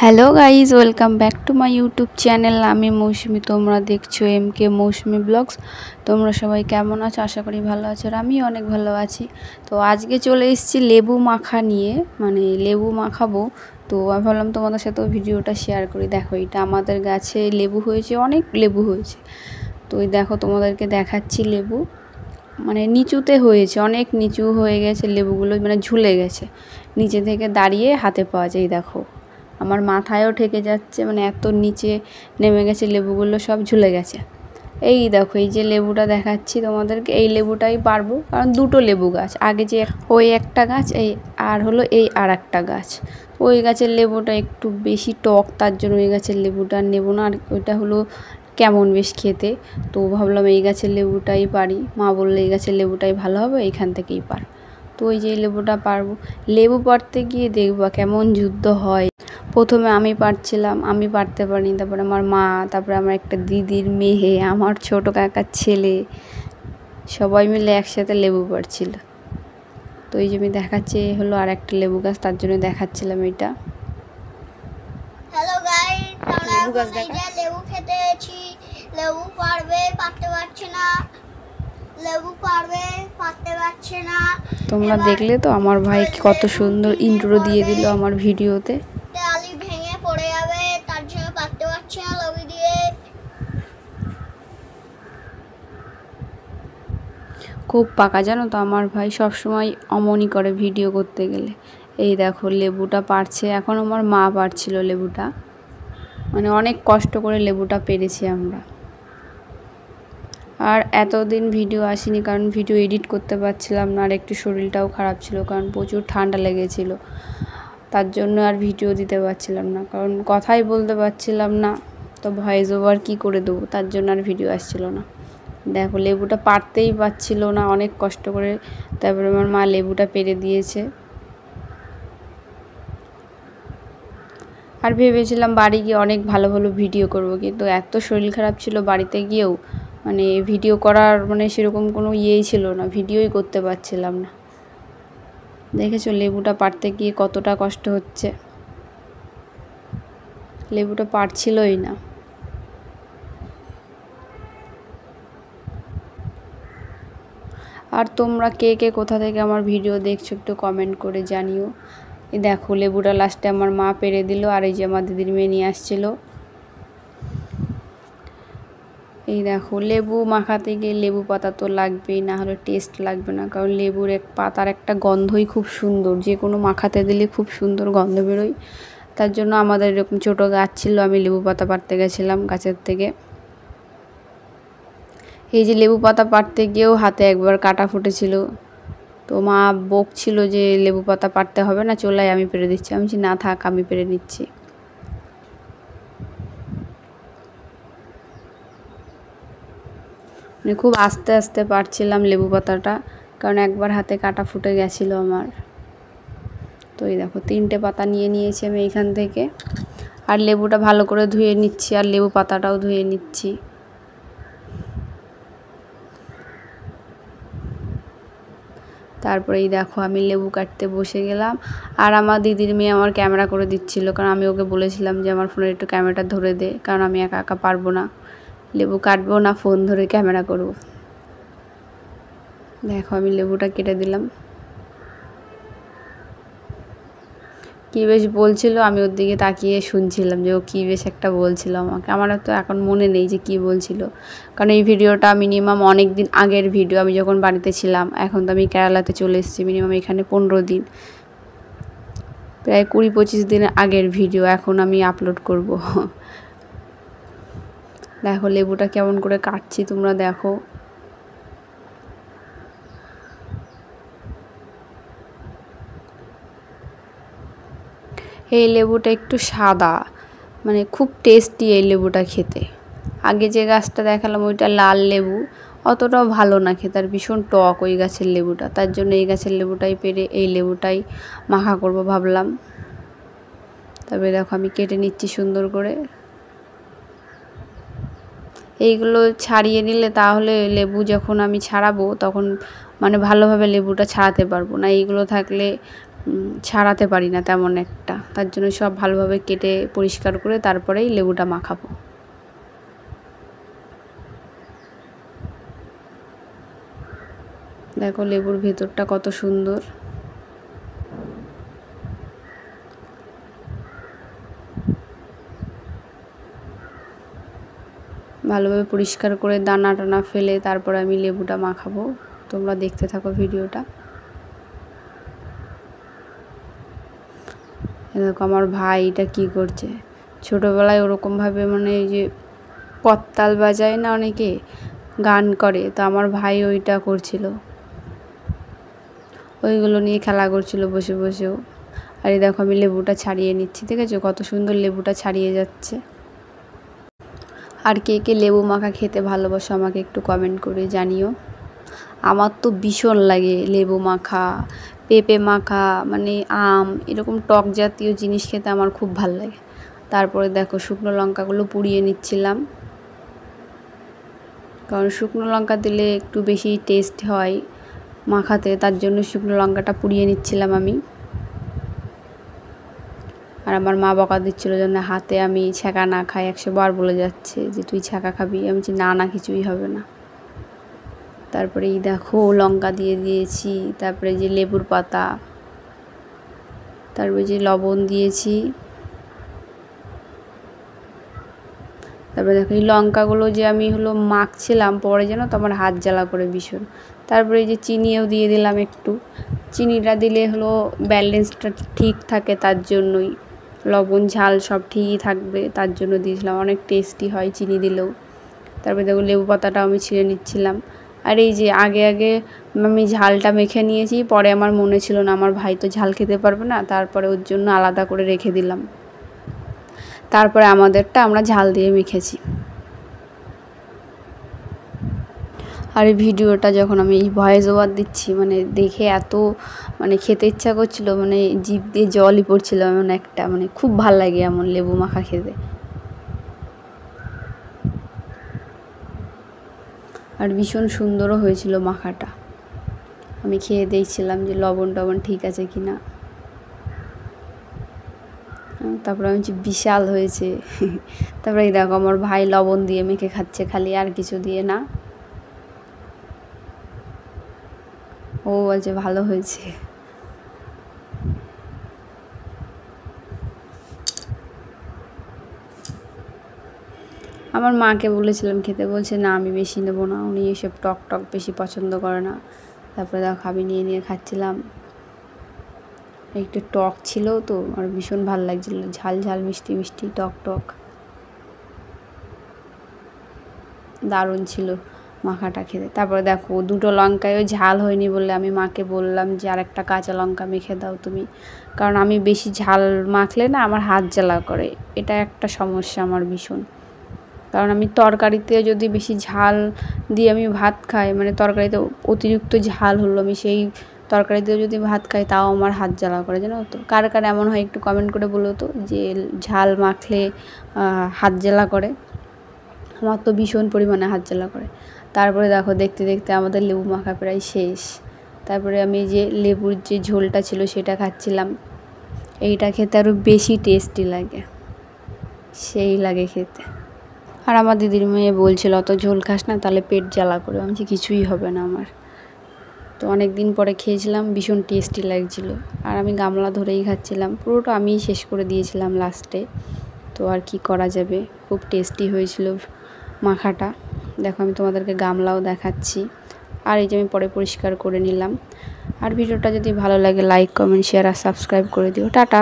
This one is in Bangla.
Hello guys, welcome back to my YouTube channel. আমি মৌসুমি, তোমরা দেখছো MK মৌসুমি ব্লগস। তোমরা সবাই কেমন আছো? আশা করি ভালো আছো, আর আমি অনেক ভালো আছি। তো আজকে চলে এসেছি লেবু মাখা নিয়ে, মানে লেবু মাখাবো। তো আমি ভাবলাম তোমাদের সাথেও ভিডিওটা শেয়ার করি। দেখো, এটা আমাদের গাছে লেবু হয়েছে, অনেক লেবু হয়েছে। তো এই দেখো, তোমাদেরকে দেখাচ্ছি লেবু, মানে নিচুতে হয়েছে, অনেক নিচু হয়ে গেছে লেবুগুলো, মানে ঝুলে গেছে, নিচে থেকে দাঁড়িয়ে হাতে পাওয়া যায়। দেখো, আমার মাথায়ও ঠেকে যাচ্ছে, মানে এত নিচে নেমে গেছে লেবুগুলো, সব ঝুলে গেছে। এই দেখো, এই যে লেবুটা দেখাচ্ছি তোমাদেরকে, এই লেবুটাই পারবো, কারণ দুটো লেবু গাছ, আগে যে ওই একটা গাছ, এই আর হলো এই আর একটা গাছ। ওই গাছের লেবুটা একটু বেশি টক, তার জন্য ওই গাছের লেবুটা নেব না, আর ওইটা হলো কেমন বেশ খেতে। তো ভাবলাম এই গাছের লেবুটাই পারি, মা বললে এই গাছের লেবুটাই ভালো হবে, এইখান থেকেই পার। তো ওই যে লেবুটা পারবো। লেবু পারতে গিয়ে দেখবা কেমন যুদ্ধ হয়। প্রথমে আমি পারছিলাম, আমি পারতে পারিনি, তারপরে আমার মা, তারপরে আমার একটা দিদির মেয়ে, আমার ছোট কাকার ছেলে, সবাই মিলে একসাথে লেবু পারছিল। তো এই যে আমি দেখাচ্ছি, হলো আর একটা লেবু গাছ, তার জন্য দেখাচ্ছিলাম এটা। হ্যালো গাইস, আমরা এখন এই যে লেবু খেতে এসেছি। লেবু পারবে, পারতে পারছে না, লেবু পারবে, পারতে পারছে না। তোমরা দেখলে তো আমার ভাই কত সুন্দর ইন্ট্রো দিয়ে দিল আমার ভিডিওতে। ডালি ভেঙে পড়ে যাবে, তার জন্য পারতে পারছে না লেবু দিয়ে। খুব পাকা, জানো তো আমার ভাই সবসময় অমনই করে ভিডিও করতে গেলে। এই দেখো, লেবুটা পারছে, এখন আমার মা পারছিল লেবুটা, মানে অনেক কষ্ট করে লেবুটা পেরেছি আমরা। আর এতদিন ভিডিও আসেনি, কারণ ভিডিও এডিট করতে পারছিলাম না, আর একটু শরীরটাও খারাপ ছিল, কারণ প্রচুর ঠান্ডা লেগেছিল, তার জন্য আর ভিডিও দিতে পারছিলাম না, কারণ কথাই বলতে পারছিলাম না। তো ভয়েস ওভার কী করে দেবো, তার জন্য আর ভিডিও আসছিল না। দেখো, লেবুটা পারতেই পারছিল না, অনেক কষ্ট করে, তারপরে আমার মা লেবুটা পেরে দিয়েছে। আর ভেবেছিলাম বাড়ি গিয়ে অনেক ভালো ভালো ভিডিও করব, কিন্তু এত শরীর খারাপ ছিল বাড়িতে গিয়েও, মানে ভিডিও করার মানে সেরকম কোনো ইয়েই ছিল না, ভিডিওই করতে পারছিলাম না। দেখেছো লেবুটা পারতে গিয়ে কতটা কষ্ট হচ্ছে, লেবুটা পারছিলই না। আর তোমরা কে কে কোথা থেকে আমার ভিডিও দেখছো একটু কমেন্ট করে জানিও। এই দেখো, লেবুটা লাস্টে আমার মা পেরে দিল, আর এই যে আমার দিদির মেয়ে নিয়ে আসছিলো। এই দেখো, লেবু মাখাতে গিয়ে লেবু পাতা তো লাগবেই, না হলে টেস্ট লাগবে না, কারণ লেবুর পাতার একটা গন্ধই খুব সুন্দর, যে কোনো মাখাতে দিলে খুব সুন্দর গন্ধ বেরোয়। তার জন্য আমাদের এরকম ছোটো গাছ ছিল, আমি লেবু পাতা পাড়তে গেছিলাম গাছের থেকে। এই যে লেবু পাতা পাড়তে গিয়েও হাতে একবার কাটা ফুটেছিল, তো মা বকছিল যে লেবু পাতা পাড়তে হবে না, চলে আমি পেরে দিচ্ছি। আমি বলছি না থাক, আমি পেরে নিচ্ছি। মানে খুব আস্তে আস্তে পারছিলাম লেবু পাতাটা, কারণ একবার হাতে কাটা ফুটে গেছিলো আমার। তো এই দেখো, 3টে পাতা নিয়ে নিয়েছি আমি এইখান থেকে, আর লেবুটা ভালো করে ধুয়ে নিচ্ছি, আর লেবু পাতাটাও ধুয়ে নিচ্ছি। তারপরে এই দেখো, আমি লেবু কাটতে বসে গেলাম, আর আমার দিদির মেয়ে আমার ক্যামেরা করে দিচ্ছিল, কারণ আমি ওকে বলেছিলাম যে আমার ফোনের একটু ক্যামেরাটা ধরে দে, কারণ আমি একা একা পারবো না, লেবু কাটবো না, ফোন ধরে ক্যামেরা করব। দেখো, আমি লেবুটা কেটে দিলাম। কী বেশ বলছিল, আমি ওর দিকে তাকিয়ে শুনছিলাম যে ও কী বেশ একটা বলছিল আমাকে। আমার তো এখন মনে নেই যে কী বলছিল, কারণ এই ভিডিওটা মিনিমাম অনেক দিন আগের ভিডিও, আমি যখন বাড়িতে ছিলাম। এখন তো আমি কেরালাতে চলে এসেছি, মিনিমাম এখানে 15 দিন, প্রায় 20-25 দিন আগের ভিডিও এখন আমি আপলোড করব। দেখো, লেবুটা কেমন করে কাটছি তোমরা দেখো। এই লেবুটা একটু সাদা, মানে খুব টেস্টি এই লেবুটা খেতে। আগে যে গাছটা দেখালাম ওইটা লাল লেবু, অতটাও ভালো না খেতে, আর ভীষণ টক ওই গাছের লেবুটা, তার জন্য এই গাছের লেবুটাই পেরে এই লেবুটাই মাখা করব ভাবলাম। তারপরে দেখো, আমি কেটে নিচ্ছি সুন্দর করে। এইগুলো ছাড়িয়ে নিলে তাহলে লেবু যখন আমি ছাড়াবো তখন মানে ভালোভাবে লেবুটা ছাড়াতে পারবো না, এইগুলো থাকলে ছাড়াতে পারি না তেমন একটা, তার জন্য সব ভালোভাবে কেটে পরিষ্কার করে তারপরেই লেবুটা মাখাবো। দেখো লেবুর ভেতরটা কত সুন্দর। ভালোভাবে পরিষ্কার করে দানা টানা ফেলে তারপর আমি লেবুটা মাখাবো। তোমরা দেখতে থাকো ভিডিওটা। দেখো আমার ভাই এটা কি করছে, ছোটোবেলায় ওরকমভাবে মানে এই যে করতাল বাজায় না অনেকে, গান করে, তো আমার ভাই ওইটা করছিল, ওইগুলো নিয়ে খেলা করছিল বসে বসেও। আর এই দেখো আমি লেবুটা ছাড়িয়ে নিচ্ছি, ঠিক আছে, কত সুন্দর লেবুটা ছাড়িয়ে যাচ্ছে। আর কে কে লেবু মাখা খেতে ভালোবাসো আমাকে একটু কমেন্ট করে জানিও। আমার তো ভীষণ লাগে লেবু মাখা, পেঁপে মাখা, মানে আম, এরকম টক জাতীয় জিনিস খেতে আমার খুব ভালো লাগে। তারপরে দেখো শুকনো লঙ্কাগুলো পুড়িয়ে নিচ্ছিলাম, কারণ শুকনো লঙ্কা দিলে একটু বেশি টেস্ট হয় মাখাতে, তার জন্য শুকনো লঙ্কাটা পুড়িয়ে নিচ্ছিলাম আমি। আর আমার মা বকা দিচ্ছিলো যেন হাতে আমি ছ্যাঁকা না খাই, 100 বার বলে যাচ্ছে যে তুই ছ্যাঁকা খাবি। আমি বলছি না না, কিছুই হবে না। তারপরে এই দেখো লঙ্কা দিয়ে দিয়েছি, তারপরে যে লেবুর পাতা, তারপরে যে লবণ দিয়েছি। তারপরে দেখো এই লঙ্কাগুলো যে আমি মাখছিলাম, পরে যেন তো আমার হাত জ্বালা করে ভীষণ। তারপরে এই যে চিনিও দিয়ে দিলাম একটু, চিনিটা দিলে ব্যালেন্সটা ঠিক থাকে, তার জন্যই লবণ ঝাল সব ঠিকই থাকবে, তার জন্য দিয়েছিলাম, অনেক টেস্টি হয় চিনি দিলেও। তারপরে দেখো লেবু পাতাটাও আমি ছিঁড়ে নিচ্ছিলাম। আর এই যে আগে আমি ঝালটা মেখে নিয়েছি, পরে আমার মনে ছিল না, আমার ভাই তো ঝাল খেতে পারবে না, তারপরে ওর জন্য আলাদা করে রেখে দিলাম। তারপরে আমাদেরটা আমরা ঝাল দিয়ে মেখেছি। আর এই ভিডিওটা যখন আমি ভয়েস ওভার দিচ্ছি, মানে দেখে এত মানে খেতে ইচ্ছা করছিল, মানে জিভ দিয়ে জলই পড়ছিল এমন একটা, মানে খুব ভাল লাগে এমন লেবু মাখা খেতে। আর ভীষণ সুন্দরও হয়েছিল মাখাটা। আমি খেয়ে দেখছিলাম যে লবণ টবণ ঠিক আছে কি না। তারপরে আমি বলছি বিশাল হয়েছে। তারপরে এই দেখো আমার ভাই লবণ দিয়ে মেখে খাচ্ছে খালি, আর কিছু দিয়ে না। ও বলছে ভালো হয়েছে। আমার মাকে বলেছিলাম খেতে, বলছে না আমি বেশি নেবো না, উনি এসব টক টক বেশি পছন্দ করে না। তারপরে দেখো আমি নিয়ে খাচ্ছিলাম, একটু টক ছিল তো, আর ভীষণ ভালো লাগছিলো, ঝাল ঝাল মিষ্টি মিষ্টি টক টক, দারুণ ছিল মাখাটা খেতে। তারপরে দেখো 2টো লঙ্কায়ও ঝাল হয়নি বলে আমি মাকে বললাম যে আর একটা কাঁচা লঙ্কা মেখে দাও তুমি, কারণ আমি বেশি ঝাল মাখলে না আমার হাত জ্বালা করে, এটা একটা সমস্যা আমার ভীষণ। কারণ আমি তরকারিতে যদি বেশি ঝাল দিয়ে আমি ভাত খাই, মানে তরকারিতে অতিরিক্ত ঝাল হলো, আমি সেই তরকারিতেও যদি ভাত খাই তাও আমার হাত জ্বালা করে, জানো তো। কার কার এমন হয় একটু কমেন্ট করে বলো তো, যে ঝাল মাখলে হাত জ্বালা করে। আমার তো ভীষণ পরিমাণে হাত জ্বালা করে। তারপরে দেখো দেখতে দেখতে আমাদের লেবু মাখা প্রায় শেষ। তারপরে আমি যে লেবুর যে ঝোলটা ছিল সেটা খাচ্ছিলাম, এইটা খেতে আরও বেশি টেস্টি লাগে, সেই লাগে খেতে। আর আমার দিদির মেয়ে বলছিল অত ঝোল খাস না, তাহলে পেট জ্বালা করে। আমি যে কিছুই হবে না আমার। তো অনেক দিন পরে খেয়েছিলাম, ভীষণ টেস্টি লাগছিলো। আর আমি গামলা ধরেই খাচ্ছিলাম, পুরোটা আমিই শেষ করে দিয়েছিলাম লাস্টে। তো আর কি করা যাবে, খুব টেস্টি হয়েছিল মাখাটা। দেখো আমি তোমাদেরকে গামলাও দেখাচ্ছি। আর এই যে আমি পরে পরিষ্কার করে নিলাম। আর ভিডিওটা যদি ভালো লাগে লাইক কমেন্ট শেয়ার আর সাবস্ক্রাইব করে দিও। টাটা।